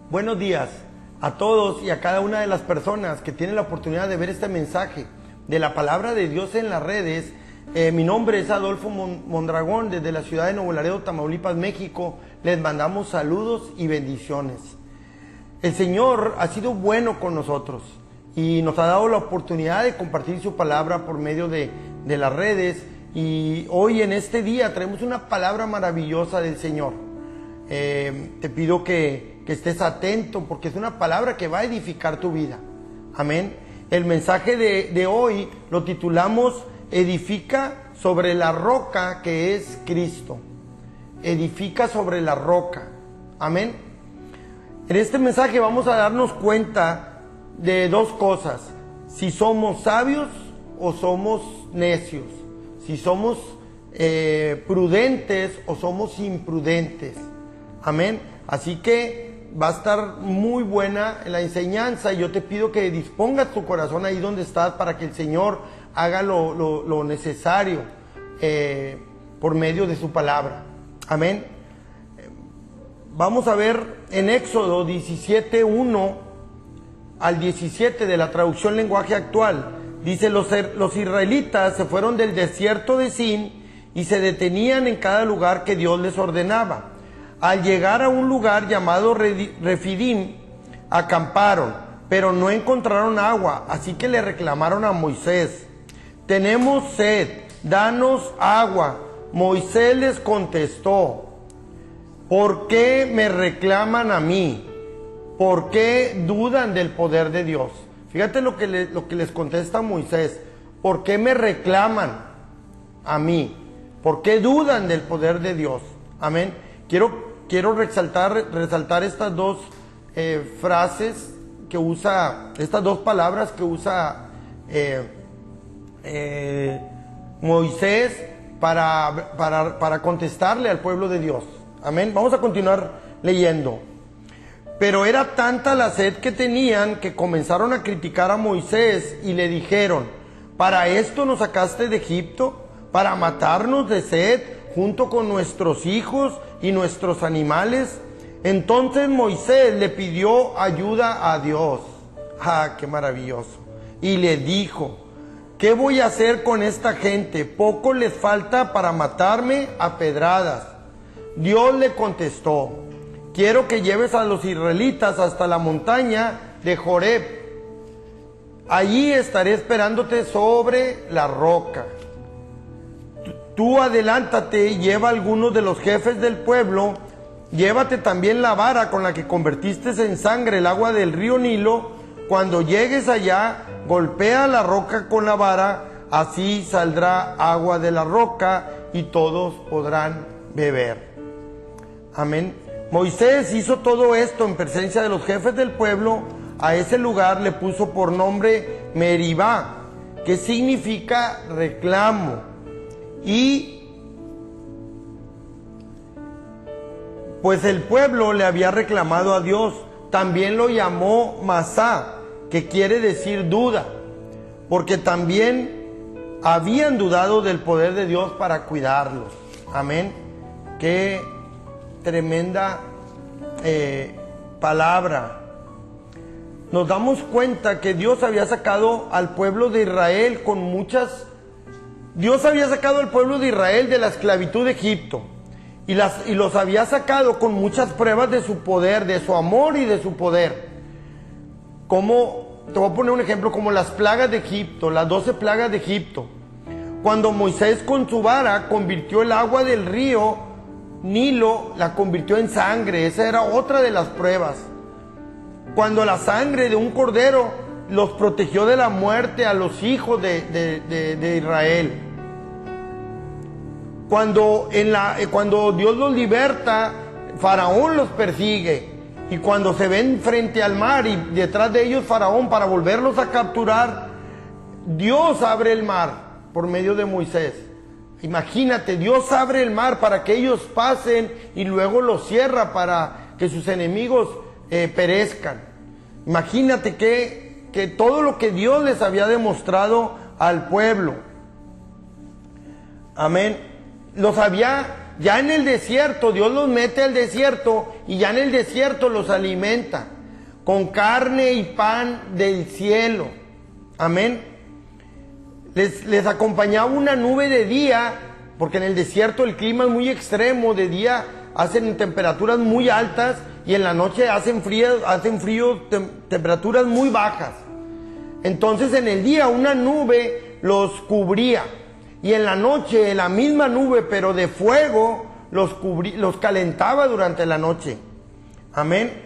Buenos días a todos y a cada una de las personas que tienen la oportunidad de ver este mensaje de la palabra de Dios en las redes. Mi nombre es Adolfo Mondragón, desde la ciudad de Nuevo Laredo, Tamaulipas, México. Les mandamos saludos y bendiciones. El Señor ha sido bueno con nosotros y nos ha dado la oportunidad de compartir su palabra por medio de las redes. Y hoy en este día traemos una palabra maravillosa del Señor. Te pido que estés atento, porque es una palabra que va a edificar tu vida. Amén. El mensaje de hoy lo titulamos Edifica sobre la roca que es Cristo. Edifica sobre la roca. Amén. En este mensaje vamos a darnos cuenta de dos cosas: si somos sabios o somos necios, si somos prudentes o somos imprudentes. Amén. Así que va a estar muy buena la enseñanza y yo te pido que dispongas tu corazón ahí donde estás para que el Señor haga lo necesario por medio de su palabra. Amén. Vamos a ver en Éxodo 17:1 al 17 de la traducción lenguaje actual. Dice: los israelitas se fueron del desierto de Sin y se detenían en cada lugar que Dios les ordenaba. Al llegar a un lugar llamado Refidim, acamparon, pero no encontraron agua, así que le reclamaron a Moisés: tenemos sed, danos agua. Moisés les contestó: ¿por qué me reclaman a mí? ¿Por qué dudan del poder de Dios? Fíjate lo que les contesta Moisés: ¿por qué me reclaman a mí? ¿Por qué dudan del poder de Dios? Amén. Quiero resaltar estas dos frases que usa, estas dos palabras que usa Moisés para contestarle al pueblo de Dios. Amén. Vamos a continuar leyendo. Pero era tanta la sed que tenían que comenzaron a criticar a Moisés y le dijeron: ¿para esto nos sacaste de Egipto? ¿Para matarnos de sed junto con nuestros hijos y nuestros animales? Entonces Moisés le pidió ayuda a Dios. ¡Ah, qué maravilloso! Y le dijo: ¿qué voy a hacer con esta gente? Poco les falta para matarme a pedradas. Dios le contestó: quiero que lleves a los israelitas hasta la montaña de Joreb. Allí estaré esperándote sobre la roca. Tú adelántate y lleva a algunos de los jefes del pueblo. Llévate también la vara con la que convertiste en sangre el agua del río Nilo. Cuando llegues allá, golpea la roca con la vara, así saldrá agua de la roca y todos podrán beber. Amén. Moisés hizo todo esto en presencia de los jefes del pueblo. A ese lugar le puso por nombre Meribá, que significa reclamo. Y pues el pueblo le había reclamado a Dios. También lo llamó Masá, que quiere decir duda, porque también habían dudado del poder de Dios para cuidarlos. Amén. Qué tremenda palabra. Nos damos cuenta que Dios había sacado al pueblo de Israel Dios había sacado al pueblo de Israel de la esclavitud de Egipto y los había sacado con muchas pruebas de su poder, de su amor y de su poder. Como, te voy a poner un ejemplo, como las plagas de Egipto, las 12 plagas de Egipto. Cuando Moisés con su vara convirtió el agua del río Nilo, la convirtió en sangre. Esa era otra de las pruebas. Cuando la sangre de un cordero los protegió de la muerte a los hijos de Israel. Cuando Dios los liberta, Faraón los persigue. Y cuando se ven frente al mar y detrás de ellos Faraón para volverlos a capturar, Dios abre el mar por medio de Moisés. Imagínate, Dios abre el mar para que ellos pasen y luego lo cierra para que sus enemigos perezcan. Imagínate que todo lo que Dios les había demostrado al pueblo. Amén. Los había ya en el desierto, Dios los mete al desierto y ya en el desierto los alimenta con carne y pan del cielo. Amén. Les acompañaba una nube de día, porque en el desierto el clima es muy extremo. De día hacen temperaturas muy altas y en la noche hacen frío, temperaturas muy bajas. Entonces en el día una nube los cubría y en la noche la misma nube, pero de fuego, los calentaba durante la noche. Amén.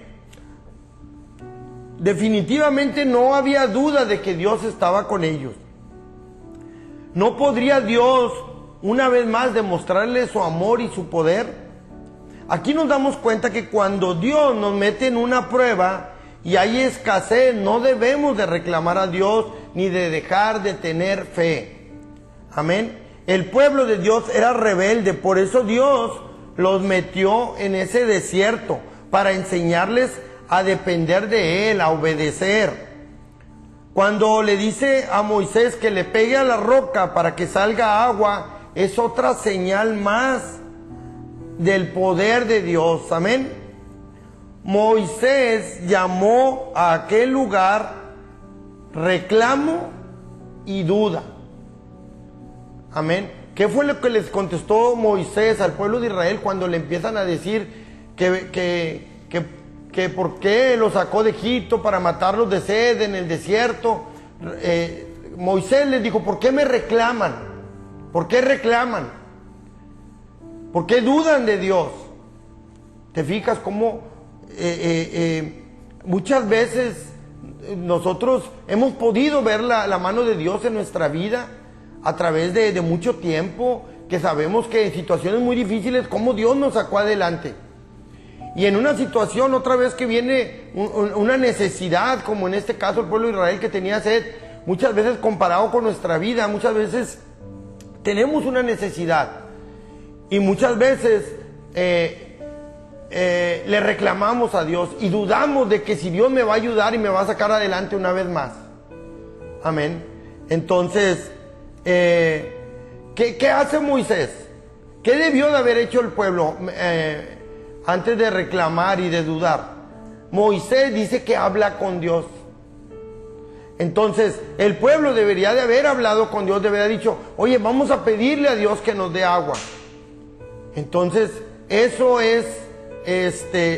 Definitivamente no había duda de que Dios estaba con ellos. ¿No podría Dios una vez más demostrarles su amor y su poder? Aquí nos damos cuenta que cuando Dios nos mete en una prueba y hay escasez, no debemos de reclamar a Dios ni de dejar de tener fe. Amén. El pueblo de Dios era rebelde, por eso Dios los metió en ese desierto para enseñarles a depender de Él, a obedecer. Cuando le dice a Moisés que le pegue a la roca para que salga agua, es otra señal más del poder de Dios. Amén. Moisés llamó a aquel lugar reclamo y duda. Amén. ¿Qué fue lo que les contestó Moisés al pueblo de Israel cuando le empiezan a decir que por qué los sacó de Egipto para matarlos de sed en el desierto? Moisés les dijo: ¿por qué me reclaman? ¿Por qué reclaman? ¿Por qué dudan de Dios? ¿Te fijas cómo muchas veces nosotros hemos podido ver la mano de Dios en nuestra vida a través de mucho tiempo, que sabemos que en situaciones muy difíciles cómo Dios nos sacó adelante? Y en una situación otra vez que viene una necesidad, como en este caso el pueblo de Israel que tenía sed, muchas veces comparado con nuestra vida, muchas veces tenemos una necesidad y muchas veces le reclamamos a Dios y dudamos de que si Dios me va a ayudar y me va a sacar adelante una vez más. Amén. Entonces, ¿qué hace Moisés? ¿Qué debió de haber hecho el pueblo antes de reclamar y de dudar? Moisés dice que habla con Dios. Entonces, el pueblo debería de haber hablado con Dios, debería haber dicho: oye, vamos a pedirle a Dios que nos dé agua. Entonces, eso es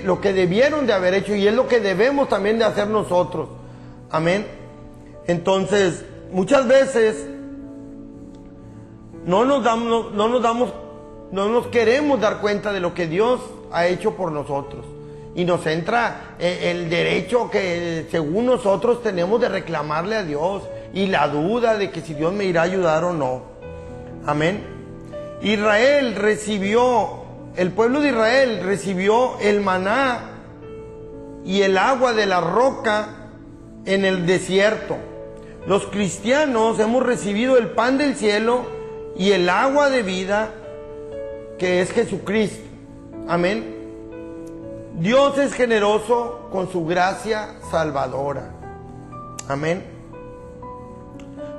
lo que debieron de haber hecho y es lo que debemos también de hacer nosotros. Amén. Entonces, muchas veces no nos queremos dar cuenta de lo que Dios ha hecho por nosotros. Y nos entra el derecho que según nosotros tenemos de reclamarle a Dios y la duda de que si Dios me irá a ayudar o no. Amén. El pueblo de Israel recibió el maná y el agua de la roca en el desierto. Los cristianos hemos recibido el pan del cielo y el agua de vida, que es Jesucristo. Amén. Dios es generoso con su gracia salvadora. Amén.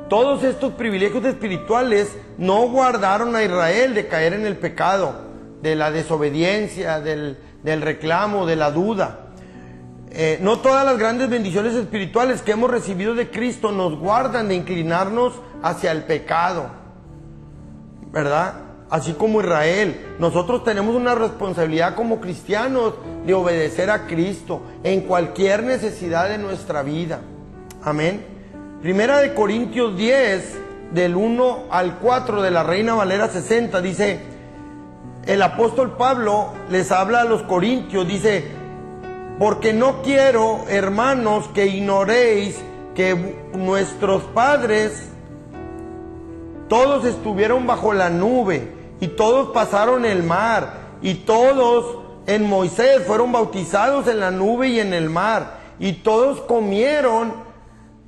Todos estos privilegios espirituales no guardaron a Israel de caer en el pecado, de la desobediencia, del reclamo, de la duda. No todas las grandes bendiciones espirituales que hemos recibido de Cristo nos guardan de inclinarnos hacia el pecado, ¿verdad? Así como Israel, nosotros tenemos una responsabilidad como cristianos de obedecer a Cristo en cualquier necesidad de nuestra vida. Amén. Primera de Corintios 10, del 1 al 4 de la Reina Valera 60, dice, el apóstol Pablo les habla a los corintios, dice: porque no quiero, hermanos, que ignoréis que nuestros padres todos estuvieron bajo la nube y todos pasaron el mar y todos en Moisés fueron bautizados en la nube y en el mar y todos comieron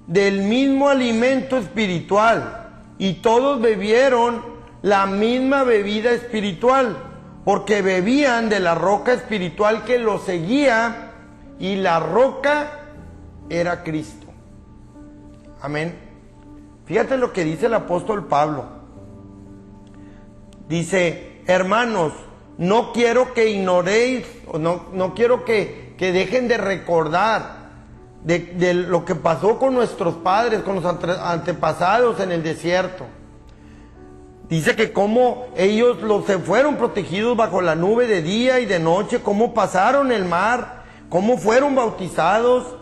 del mismo alimento espiritual y todos bebieron la misma bebida espiritual, porque bebían de la roca espiritual que los seguía, y la roca era Cristo. Amén. Fíjate lo que dice el apóstol Pablo. Dice: hermanos, no quiero que ignoréis, o no quiero que dejen de recordar de lo que pasó con nuestros padres, con los antepasados en el desierto. Dice que cómo ellos se fueron protegidos bajo la nube de día y de noche, cómo pasaron el mar, cómo fueron bautizados,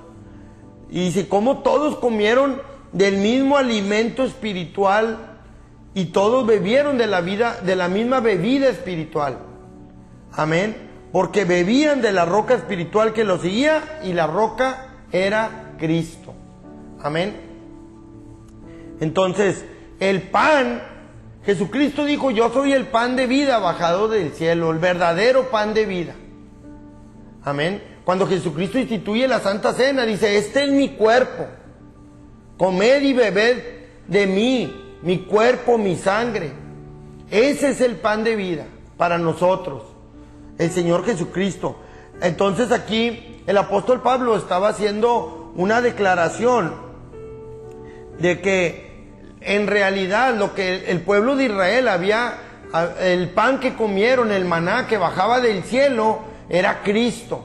y dice cómo todos comieron del mismo alimento espiritual y todos bebieron de la misma bebida espiritual. Amén. Porque bebían de la roca espiritual que los seguía, y la roca era Cristo. Amén. Entonces, el pan, Jesucristo dijo: yo soy el pan de vida bajado del cielo, el verdadero pan de vida. Amén. Cuando Jesucristo instituye la Santa Cena, dice: este es mi cuerpo, comed y bebed de mí, mi cuerpo, mi sangre. Ese es el pan de vida para nosotros, el Señor Jesucristo. Entonces aquí el apóstol Pablo estaba haciendo una declaración de que en realidad lo que el pueblo de Israel el pan que comieron, el maná que bajaba del cielo, era Cristo.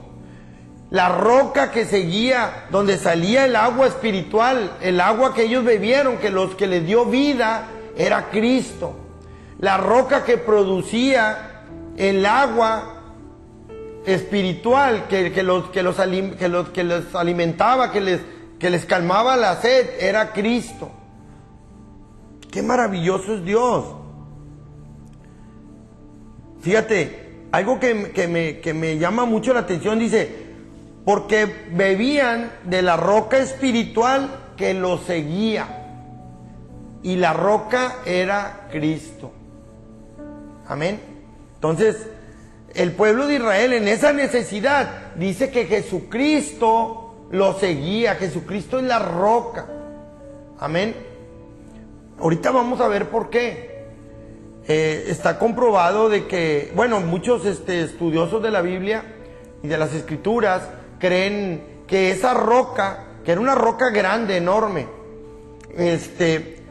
La roca que seguía, donde salía el agua espiritual, el agua que ellos bebieron, que les dio vida, era Cristo. La roca que producía el agua espiritual, que les alimentaba, que les calmaba la sed, era Cristo. ¡Qué maravilloso es Dios! Fíjate, algo que me llama mucho la atención, dice: porque bebían de la roca espiritual que los seguía, y la roca era Cristo. Amén. Entonces, el pueblo de Israel en esa necesidad dice que Jesucristo lo seguía. Jesucristo es la roca. Amén. Ahorita vamos a ver por qué. Está comprobado de que, bueno, muchos estudiosos de la Biblia y de las Escrituras creen que esa roca, que era una roca grande, enorme,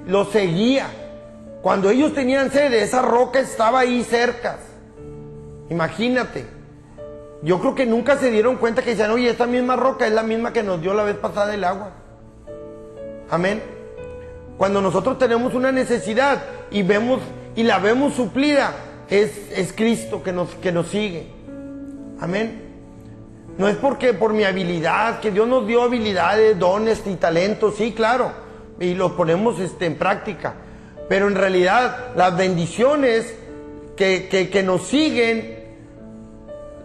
lo seguía. Cuando ellos tenían sed, esa roca estaba ahí cerca. Imagínate. Yo creo que nunca se dieron cuenta que decían: oye, esta misma roca es la misma que nos dio la vez pasada el agua. Amén. Cuando nosotros tenemos una necesidad y la vemos suplida, es Cristo que nos sigue. Amén. No es porque por mi habilidad, que Dios nos dio habilidades, dones y talentos, sí, claro, y los ponemos en práctica. Pero en realidad las bendiciones que nos siguen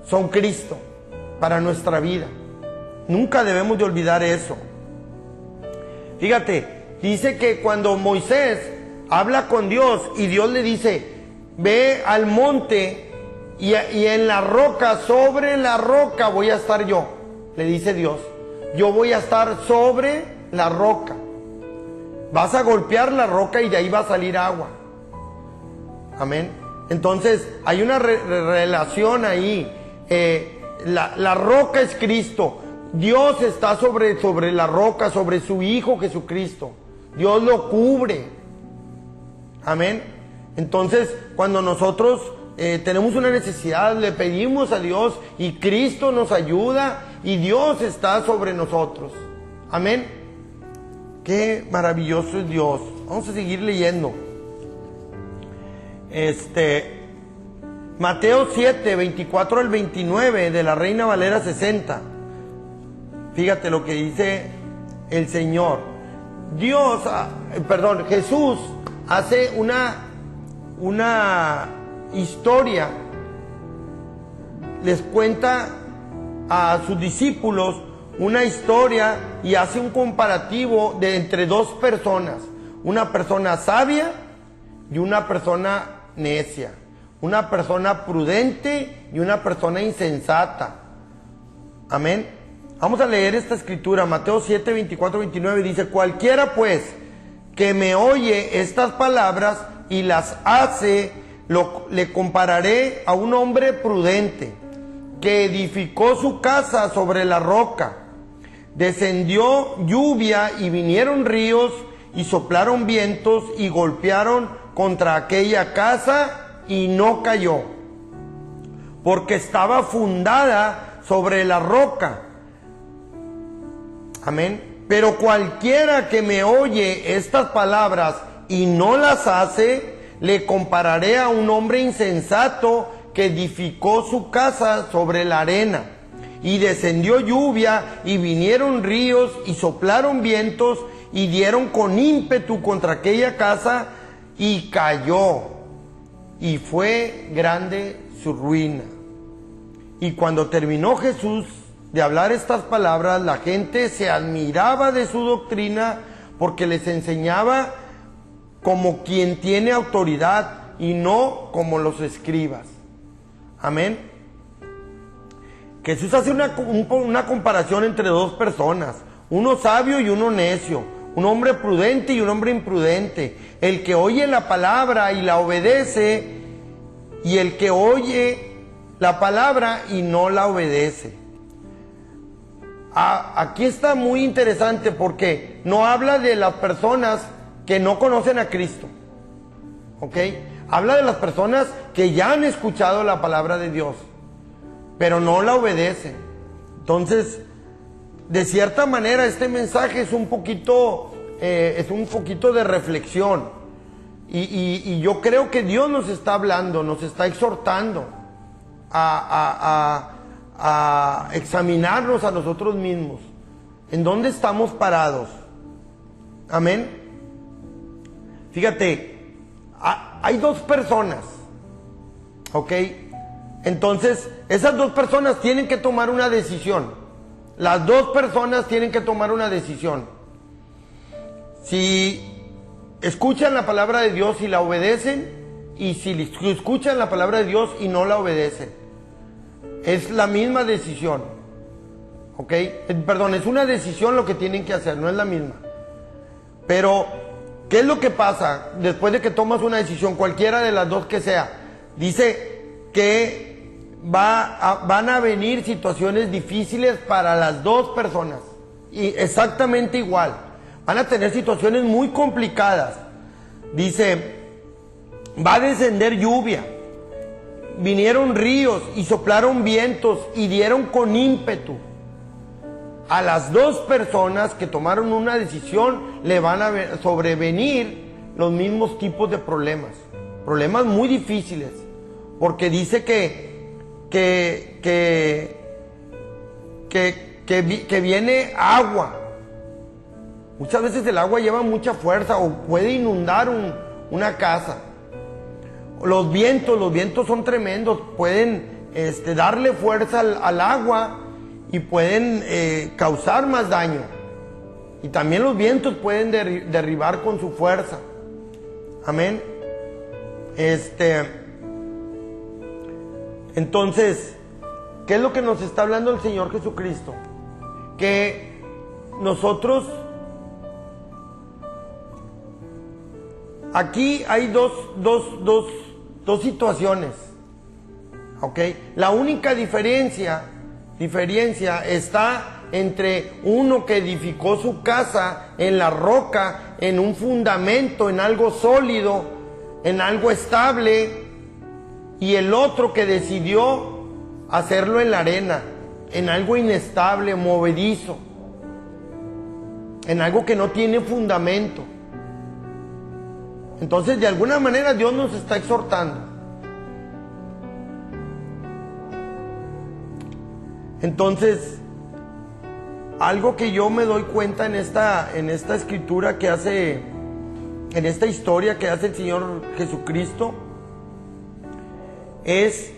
son Cristo para nuestra vida. Nunca debemos de olvidar eso. Fíjate, dice que cuando Moisés habla con Dios y Dios le dice: ve al monte y en la roca, sobre la roca voy a estar yo. Le dice Dios: yo voy a estar sobre la roca. Vas a golpear la roca y de ahí va a salir agua. Amén. Entonces hay una relación ahí. La roca es Cristo. Dios está sobre la roca, sobre su Hijo Jesucristo. Dios lo cubre. Amén. Entonces, cuando nosotros tenemos una necesidad, le pedimos a Dios y Cristo nos ayuda y Dios está sobre nosotros. Amén. Qué maravilloso es Dios. Vamos a seguir leyendo. Mateo 7, 24 al 29 de la Reina Valera 60. Fíjate lo que dice el Señor. Jesús hace una historia. Les cuenta a sus discípulos una historia y hace un comparativo entre dos personas. Una persona sabia y una persona necia. Una persona prudente y una persona insensata. Amén. Vamos a leer esta escritura, Mateo 7, 24, 29, dice: cualquiera pues que me oye estas palabras y las hace, le compararé a un hombre prudente que edificó su casa sobre la roca. Descendió lluvia y vinieron ríos y soplaron vientos y golpearon contra aquella casa y no cayó, porque estaba fundada sobre la roca. Amén. Pero cualquiera que me oye estas palabras y no las hace, le compararé a un hombre insensato que edificó su casa sobre la arena. Y descendió lluvia, y vinieron ríos, y soplaron vientos, y dieron con ímpetu contra aquella casa, y cayó, y fue grande su ruina. Y cuando terminó Jesús de hablar estas palabras, la gente se admiraba de su doctrina, porque les enseñaba como quien tiene autoridad, y no como los escribas. Amén. Jesús hace una comparación entre dos personas, uno sabio y uno necio, un hombre prudente y un hombre imprudente, el que oye la palabra y la obedece, y el que oye la palabra y no la obedece. Aquí está muy interesante porque no habla de las personas que no conocen a Cristo, ¿ok? Habla de las personas que ya han escuchado la palabra de Dios, pero no la obedecen. Entonces, de cierta manera, este mensaje es un poquito de reflexión. Y yo creo que Dios nos está hablando, nos está exhortando a examinarnos a nosotros mismos. ¿En dónde estamos parados? Amén. Fíjate, hay dos personas, ¿ok? Entonces, esas dos personas tienen que tomar una decisión. Las dos personas tienen que tomar una decisión. Si escuchan la palabra de Dios y la obedecen, y si escuchan la palabra de Dios y no la obedecen. Es la misma decisión. ¿Ok? Perdón, es una decisión lo que tienen que hacer, no es la misma. Pero, ¿qué es lo que pasa después de que tomas una decisión, cualquiera de las dos que sea? Dice que van a venir situaciones difíciles para las dos personas, y exactamente igual, van a tener situaciones muy complicadas. Dice, va a descender lluvia, vinieron ríos y soplaron vientos y dieron con ímpetu. A las dos personas que tomaron una decisión le van a sobrevenir los mismos tipos de problemas muy difíciles, porque dice que viene agua. Muchas veces el agua lleva mucha fuerza o puede inundar una casa. Los vientos son tremendos, pueden darle fuerza al agua y pueden causar más daño. Y también los vientos pueden derribar con su fuerza. Amén. Entonces, ¿qué es lo que nos está hablando el Señor Jesucristo? Que nosotros, aquí hay dos situaciones, ¿ok? La única diferencia está entre uno que edificó su casa en la roca, en un fundamento, en algo sólido, en algo estable, y el otro que decidió hacerlo en la arena, en algo inestable, movedizo, en algo que no tiene fundamento. Entonces, de alguna manera Dios nos está exhortando. Entonces, algo que yo me doy cuenta en esta escritura que hace, en esta historia que hace el Señor Jesucristo, es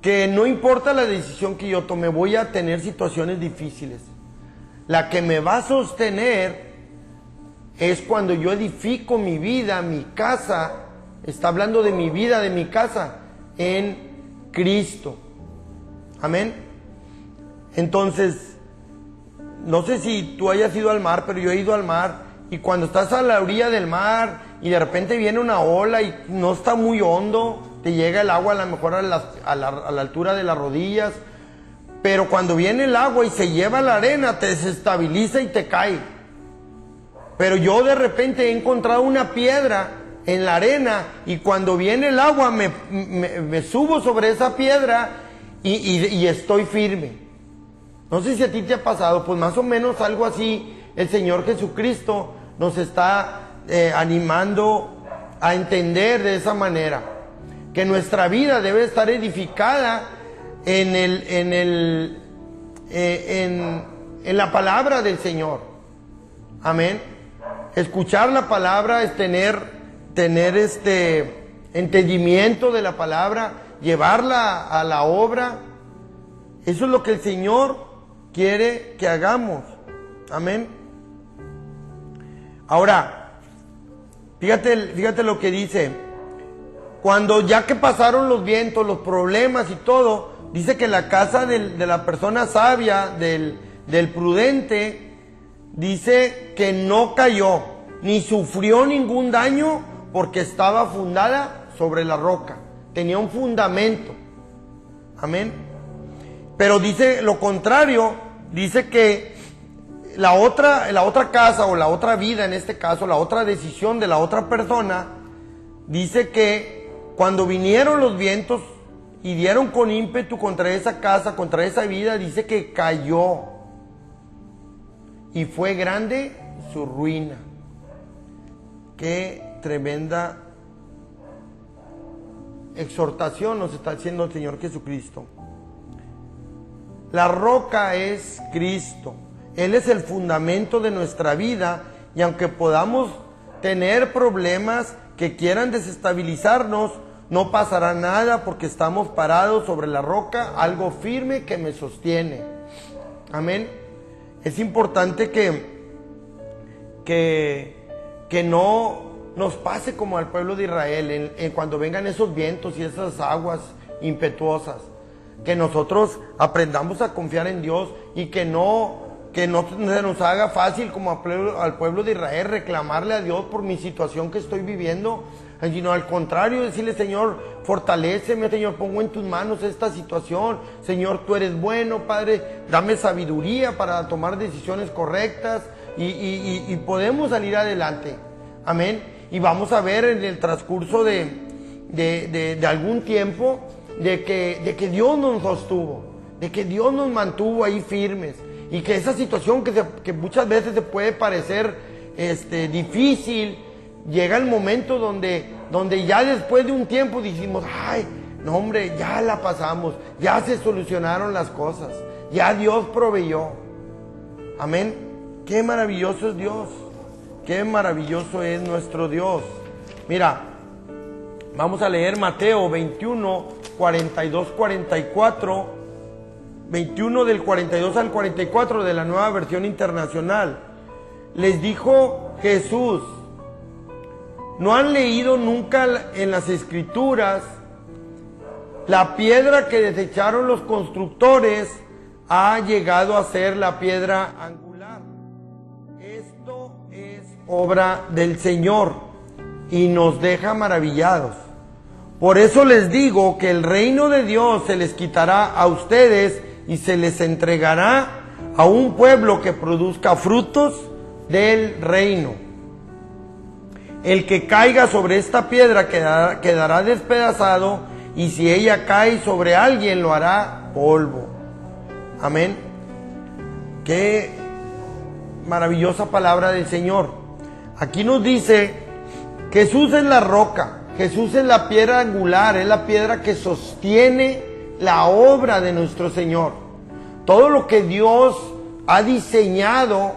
que no importa la decisión que yo tome, voy a tener situaciones difíciles. La que me va a sostener es cuando yo edifico mi vida, mi casa, está hablando de mi vida, de mi casa, en Cristo. Amén. Entonces, no sé si tú hayas ido al mar, pero yo he ido al mar, y cuando estás a la orilla del mar y de repente viene una ola y no está muy hondo, te llega el agua a lo mejor a la altura de las rodillas, pero cuando viene el agua y se lleva la arena, te desestabiliza y te cae. Pero yo de repente he encontrado una piedra en la arena, y cuando viene el agua me subo sobre esa piedra y estoy firme. No sé si a ti te ha pasado, pues más o menos algo así el Señor Jesucristo nos está animando a entender de esa manera, que nuestra vida debe estar edificada en la palabra del Señor. Amén. Escuchar la palabra es tener entendimiento de la palabra, llevarla a la obra. Eso es lo que el Señor quiere que hagamos. Amén. Ahora, fíjate lo que dice. Cuando ya que pasaron los vientos, los problemas y todo, dice que la casa de la persona sabia, del prudente, dice que no cayó, ni sufrió ningún daño, porque estaba fundada sobre la roca. Tenía un fundamento. Amén. Pero dice lo contrario, dice que la otra casa, o la otra vida en este caso, la otra decisión de la otra persona, dice que cuando vinieron los vientos y dieron con ímpetu contra esa casa, contra esa vida, dice que cayó. Y fue grande su ruina. Qué tremenda exhortación nos está haciendo el Señor Jesucristo. La roca es Cristo. Él es el fundamento de nuestra vida, y aunque podamos tener problemas que quieran desestabilizarnos, no pasará nada, porque estamos parados sobre la roca, algo firme que me sostiene. Amén. Es importante que no nos pase como al pueblo de Israel cuando vengan esos vientos y esas aguas impetuosas. Que nosotros aprendamos a confiar en Dios, y que no se nos haga fácil como al pueblo de Israel reclamarle a Dios por mi situación que estoy viviendo, sino al contrario, decirle: Señor, fortaléceme, Señor, pongo en tus manos esta situación, Señor, tú eres bueno, Padre, dame sabiduría para tomar decisiones correctas, y podemos salir adelante. Amén. Y vamos a ver en el transcurso de algún tiempo de que Dios nos sostuvo, de que Dios nos mantuvo ahí firmes, y que esa situación que muchas veces se puede parecer difícil, llega el momento donde ya después de un tiempo decimos: ay, no hombre, ya la pasamos, ya se solucionaron las cosas, ya Dios proveyó. Amén. Qué maravilloso es Dios, qué maravilloso es nuestro Dios. Mira, vamos a leer Mateo 21, 42, 44, 21 del 42 al 44 de la Nueva Versión Internacional. Les dijo Jesús: ¿no han leído nunca en las Escrituras: la piedra que desecharon los constructores ha llegado a ser la piedra angular? Esto es obra del Señor y nos deja maravillados. Por eso les digo que el reino de Dios se les quitará a ustedes y se les entregará a un pueblo que produzca frutos del reino. El que caiga sobre esta piedra quedará despedazado, y si ella cae sobre alguien lo hará polvo. Amén. Qué maravillosa palabra del Señor. Aquí nos dice: Jesús es la roca, Jesús es la piedra angular, es la piedra que sostiene la obra de nuestro Señor. Todo lo que Dios ha diseñado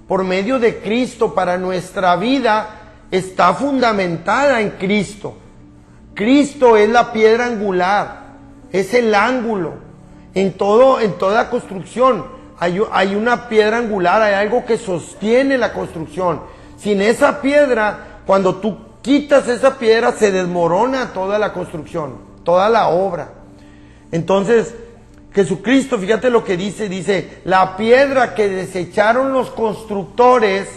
por medio de Cristo para nuestra vida está fundamentada en Cristo. Cristo es la piedra angular, es el ángulo. En toda construcción hay una piedra angular, hay algo que sostiene la construcción. Sin esa piedra, cuando tú quitas esa piedra, se desmorona toda la construcción, toda la obra. Entonces, Jesucristo, fíjate lo que dice: la piedra que desecharon los constructores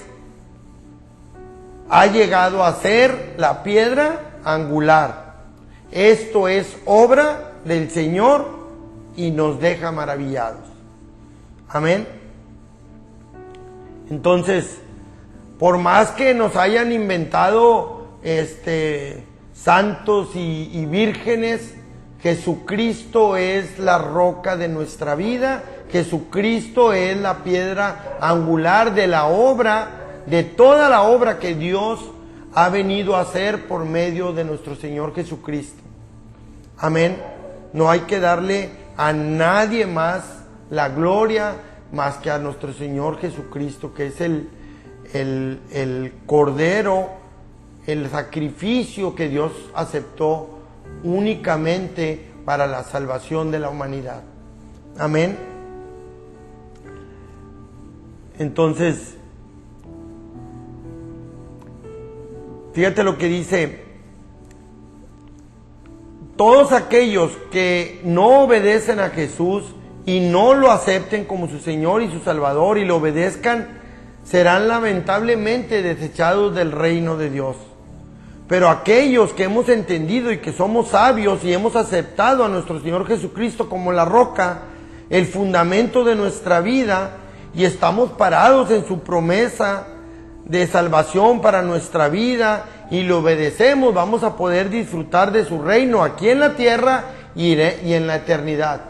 ha llegado a ser la piedra angular. Esto es obra del Señor y nos deja maravillados. Amén. Entonces, por más que nos hayan inventado santos y vírgenes. Jesucristo es la roca de nuestra vida. Jesucristo es la piedra angular de la obra, de toda la obra que Dios ha venido a hacer por medio de nuestro Señor Jesucristo. Amén. No hay que darle a nadie más la gloria más que a nuestro Señor Jesucristo, que es el Cordero, el sacrificio que Dios aceptó únicamente para la salvación de la humanidad. Amén. Entonces, fíjate lo que dice: todos aquellos que no obedecen a Jesús y no lo acepten como su Señor y su Salvador y lo obedezcan, serán lamentablemente desechados del reino de Dios. Pero aquellos que hemos entendido y que somos sabios y hemos aceptado a nuestro Señor Jesucristo como la roca, el fundamento de nuestra vida, y estamos parados en su promesa de salvación para nuestra vida y lo obedecemos, vamos a poder disfrutar de su reino aquí en la tierra y en la eternidad,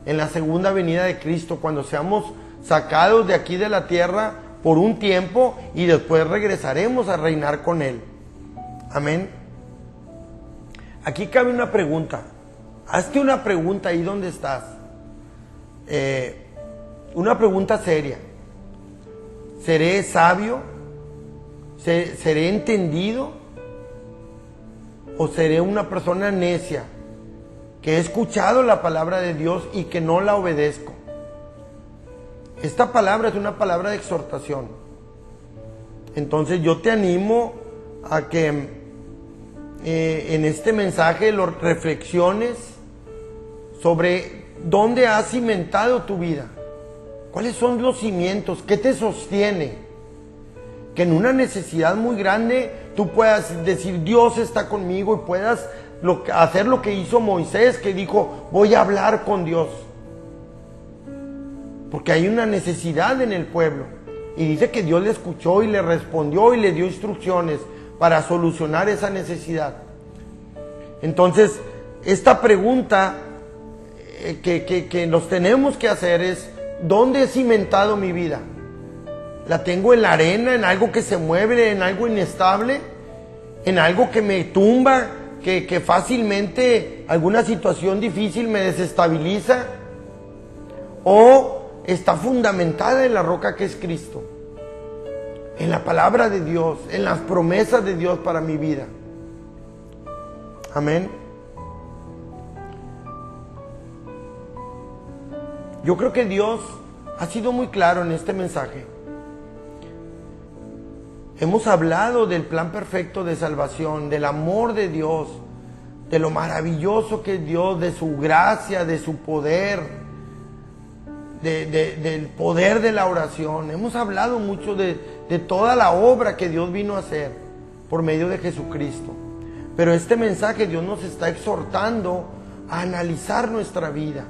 en la segunda venida de Cristo, cuando seamos sacados de aquí de la tierra por un tiempo y después regresaremos a reinar con Él. Amén. Aquí cabe una pregunta. Hazte una pregunta ahí donde estás. Una pregunta seria. ¿Seré sabio? ¿Seré entendido? ¿O seré una persona necia que he escuchado la palabra de Dios y que no la obedezco? Esta palabra es una palabra de exhortación. Entonces yo te animo a que en este mensaje lo reflexiones sobre dónde has cimentado tu vida. ¿Cuáles son los cimientos? ¿Qué te sostiene? Que en una necesidad muy grande tú puedas decir: Dios está conmigo, y puedas hacer lo que hizo Moisés, que dijo: voy a hablar con Dios. Porque hay una necesidad en el pueblo. Y dice que Dios le escuchó y le respondió y le dio instrucciones para solucionar esa necesidad. Entonces, esta pregunta que nos tenemos que hacer es: ¿dónde he cimentado mi vida? ¿La tengo en la arena, en algo que se mueve, en algo inestable, en algo que me tumba, que fácilmente alguna situación difícil me desestabiliza? ¿O está fundamentada en la roca que es Cristo, en la palabra de Dios, en las promesas de Dios para mi vida? Amén. Yo creo que Dios ha sido muy claro en este mensaje. Hemos hablado del plan perfecto de salvación, del amor de Dios, de lo maravilloso que es Dios, de su gracia, de su poder, del poder de la oración. Hemos hablado mucho de toda la obra que Dios vino a hacer por medio de Jesucristo. Pero este mensaje Dios nos está exhortando a analizar nuestra vida,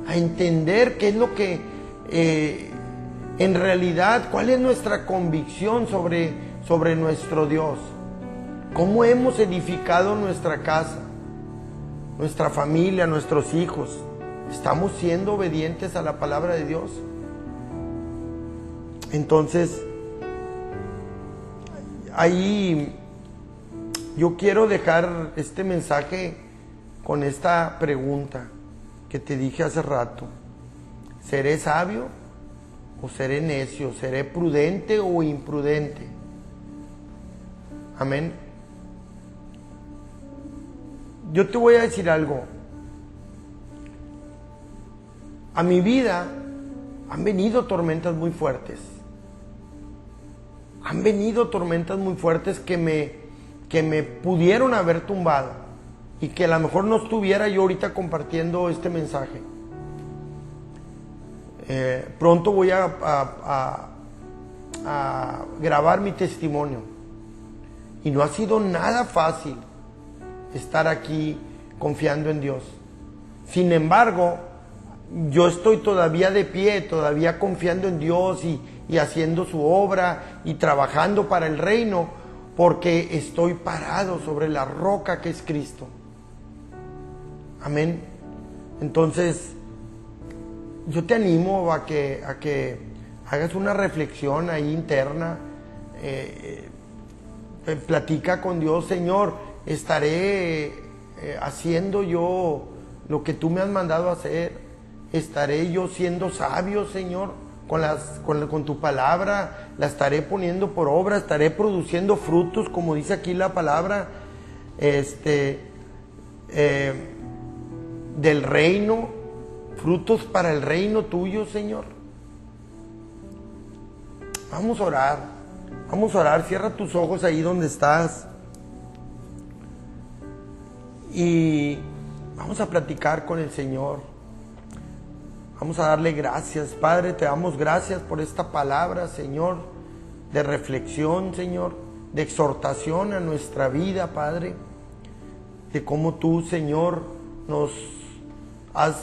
a entender qué es lo que en realidad, cuál es nuestra convicción sobre nuestro Dios, cómo hemos edificado nuestra casa, nuestra familia, nuestros hijos. ¿Estamos siendo obedientes a la palabra de Dios? Entonces, ahí yo quiero dejar este mensaje con esta pregunta que te dije hace rato: ¿seré sabio o seré necio? ¿Seré prudente o imprudente? Amén. Yo te voy a decir algo. A mi vida han venido tormentas muy fuertes. Han venido tormentas muy fuertes que me pudieron haber tumbado, y que a lo mejor no estuviera yo ahorita compartiendo este mensaje. Pronto voy a grabar mi testimonio, y no ha sido nada fácil estar aquí confiando en Dios. Sin embargo, yo estoy todavía de pie, todavía confiando en Dios y haciendo su obra y trabajando para el reino, porque estoy parado sobre la roca que es Cristo. Amén. Entonces, yo te animo a que hagas una reflexión ahí interna. Platica con Dios: Señor, ¿estaré haciendo yo lo que tú me has mandado hacer? ¿Estaré yo siendo sabio, Señor, con tu palabra? ¿La estaré poniendo por obra? ¿Estaré produciendo frutos, como dice aquí la palabra, del reino? Frutos para el reino tuyo, Señor. Vamos a orar. Vamos a orar. Cierra tus ojos ahí donde estás. Y vamos a platicar con el Señor. Vamos a darle gracias. Padre, te damos gracias por esta palabra, Señor, de reflexión, Señor, de exhortación a nuestra vida, Padre, de cómo tú, Señor, nos has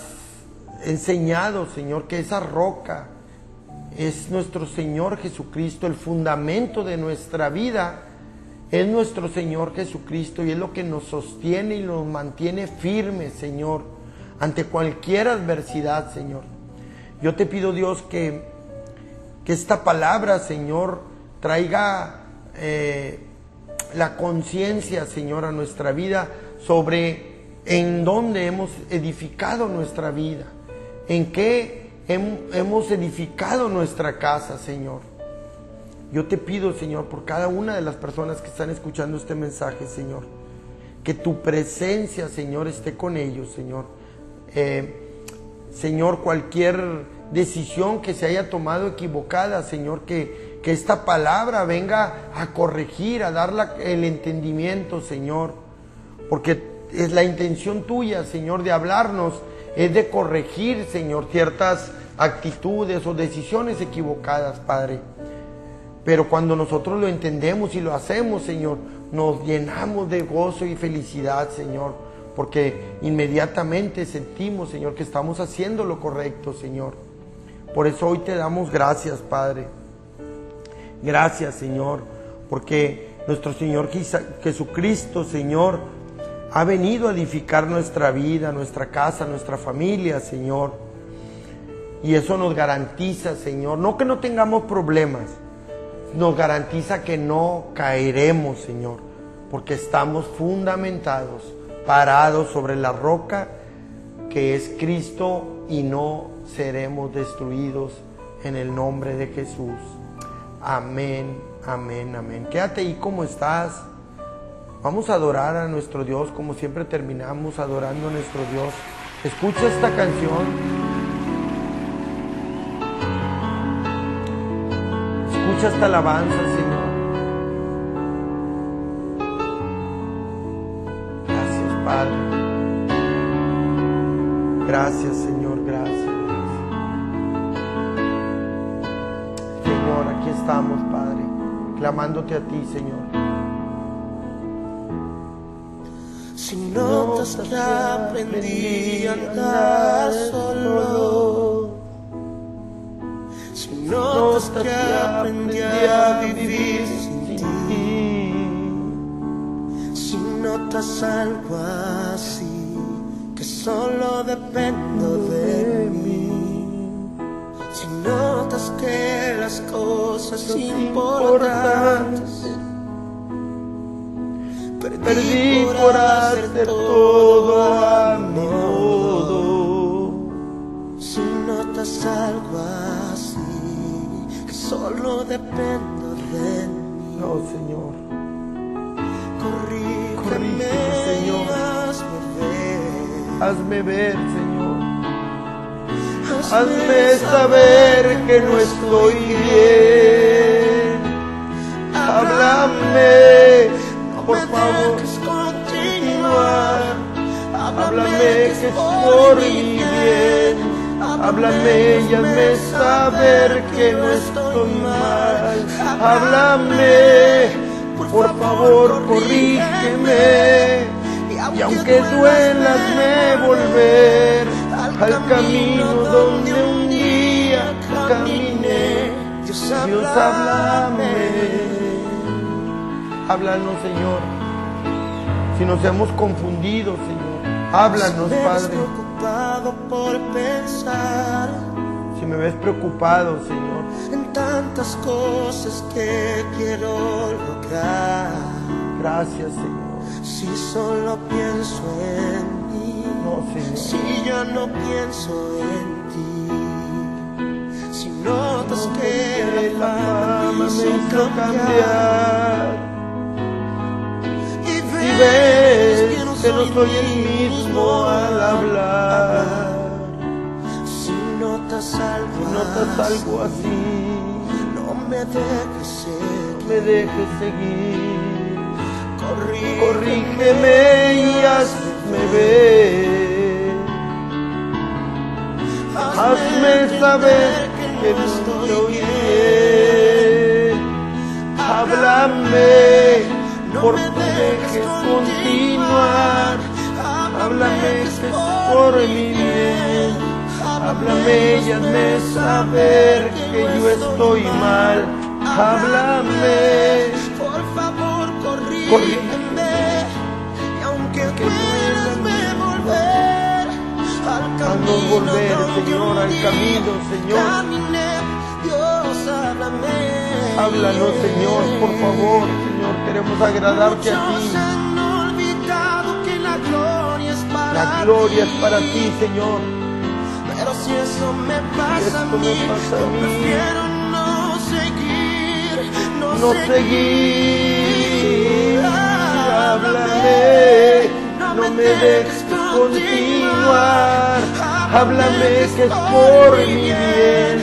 enseñado, Señor, que esa roca es nuestro Señor Jesucristo. El fundamento de nuestra vida es nuestro Señor Jesucristo, y es lo que nos sostiene y nos mantiene firmes, Señor, ante cualquier adversidad, Señor. Yo te pido, Dios, que esta palabra, Señor, traiga la conciencia, Señor, a nuestra vida sobre en dónde hemos edificado nuestra vida, en qué hemos edificado nuestra casa, Señor. Yo te pido, Señor, por cada una de las personas que están escuchando este mensaje, Señor, que tu presencia, Señor, esté con ellos, Señor. Señor, cualquier decisión que se haya tomado equivocada, Señor, que esta palabra venga a corregir, a dar el entendimiento, Señor, porque es la intención tuya, Señor, de hablarnos, es de corregir, Señor, ciertas actitudes o decisiones equivocadas, Padre. Pero cuando nosotros lo entendemos y lo hacemos, Señor, nos llenamos de gozo y felicidad, Señor, porque inmediatamente sentimos, Señor, que estamos haciendo lo correcto, Señor. Por eso hoy te damos gracias, Padre. Gracias, Señor, porque nuestro Señor Jesucristo, Señor, ha venido a edificar nuestra vida, nuestra casa, nuestra familia, Señor. Y eso nos garantiza, Señor, no que no tengamos problemas, nos garantiza que no caeremos, Señor, porque estamos fundamentados, parados sobre la roca que es Cristo, y no seremos destruidos en el nombre de Jesús. Amén, amén, amén. Quédate ahí como estás. Vamos a adorar a nuestro Dios, como siempre terminamos adorando a nuestro Dios. Escucha esta canción. Escucha esta alabanza, Señor. Gracias, Padre. Gracias, Señor, gracias. Señor, aquí estamos, Padre, clamándote a ti, Señor. Si notas que aprendí a andar solo, si notas que aprendí a vivir sin ti, si notas algo así, que solo dependo de mí, si notas que las cosas importantes perdí por hacer todo a mi modo, si notas algo así, que solo dependo de mí, No, Señor. corrígeme, Señor. Hazme ver, Señor. Hazme saber que no estoy bien. Háblame, por favor, continuar. Háblame que es por mi bien. Háblame y hazme saber que no estoy mal. Háblame, por favor, corrígeme. Y aunque duela, hazme volver al camino donde un día caminé. Dios, háblame. Háblanos, Señor. Si nos hemos confundido, Señor, háblanos, Padre. Preocupado por pensar Si me ves preocupado, Señor, en tantas cosas que quiero lograr, gracias, Señor. si solo pienso en mí, No, Señor. si ya no pienso en ti, si notas que la fama me hizo cambiar, Si ves que no soy el mismo al hablar, si notas algo así, no me dejes no seguir, me dejes seguir. corrígeme Corrígeme y hazme ver. Hazme saber que no estoy bien. Háblame, por no me dejes continuar. Háblame que es por mi bien. Háblame y hazme saber que yo estoy mal. Háblame, por favor, corrígeme, y aunque puedas volver al haznos volver, Señor, al camino, Señor. caminé, Dios, háblame. Háblanos, Señor, por favor, Señor, queremos agradarte a Muchos ti. han olvidado que la gloria es para La gloria es para ti, Señor. pero si eso me pasa a mí, yo prefiero no seguir, No seguir. Háblame, no me dejes continuar. Háblame que es por mi bien.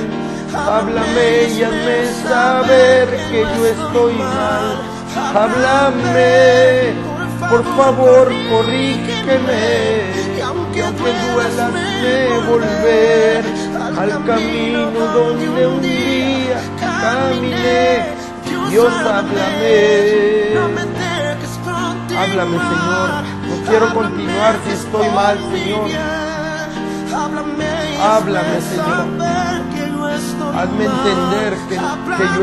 Háblame y hazme saber que yo estoy mal. Háblame, por favor, corrígeme. Y aunque duela, hazme volver al camino donde un día caminé. Dios, háblame. Háblame, Señor. No quiero continuar si estoy mal, Señor. Háblame, Señor. Hazme entender que yo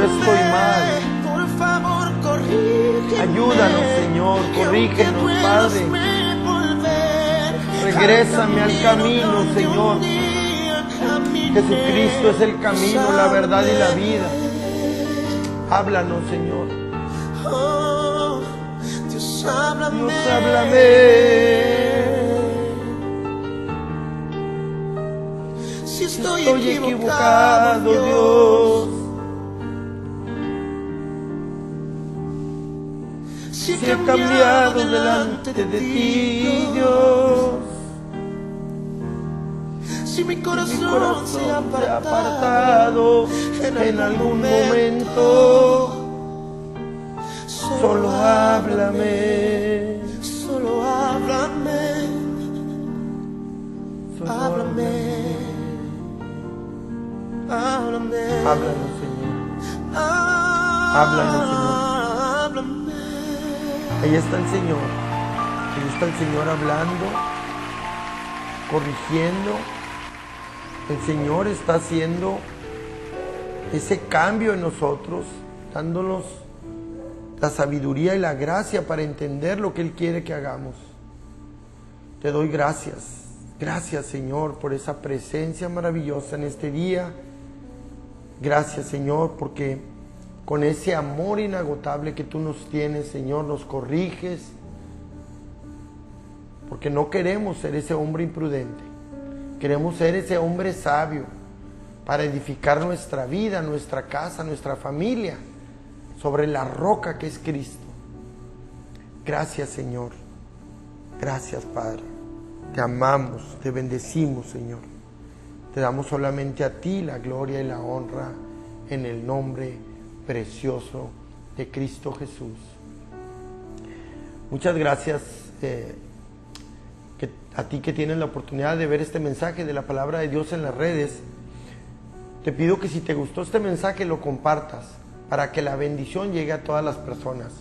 estoy mal. Por favor, corrígeme. Ayúdanos, Señor. Corrígenos, Padre. Regrésame al camino, Señor. Jesucristo es el camino, la verdad y la vida. Háblanos, Señor. Oh, Dios, háblame. Dios, háblame. Si estoy equivocado, Dios. Si Si he cambiado delante de ti, Dios. Si mi Mi corazón corazón se ha se ha apartado apartado en algún momento. Solo háblame. Solo háblame. Solo Háblame. Háblame. Háblanos, Señor. Háblame. Háblanos, Ahí está el Señor. Ahí está el Señor hablando, corrigiendo. El Señor está haciendo ese cambio en nosotros, dándonos la sabiduría y la gracia para entender lo que Él quiere que hagamos. Te doy gracias. Gracias, Señor, por esa presencia maravillosa en este día. Gracias, Señor, porque con ese amor inagotable que Tú nos tienes, Señor, nos corriges, porque no queremos ser ese hombre imprudente. Queremos ser ese hombre sabio para edificar nuestra vida, nuestra casa, nuestra familia sobre la roca que es Cristo. Gracias, Señor. Gracias, Padre. Te amamos, te bendecimos, Señor. Te damos solamente a ti la gloria y la honra en el nombre precioso de Cristo Jesús. Muchas gracias a ti que tienes la oportunidad de ver este mensaje de la palabra de Dios en las redes. Te pido que si te gustó este mensaje lo compartas para que la bendición llegue a todas las personas.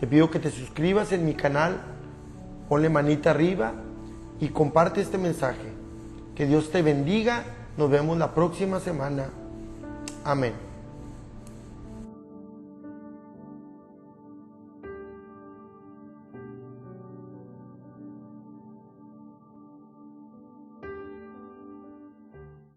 Te pido que te suscribas en mi canal, ponle manita arriba y comparte este mensaje. Que Dios te bendiga. Nos vemos la próxima semana. Amén.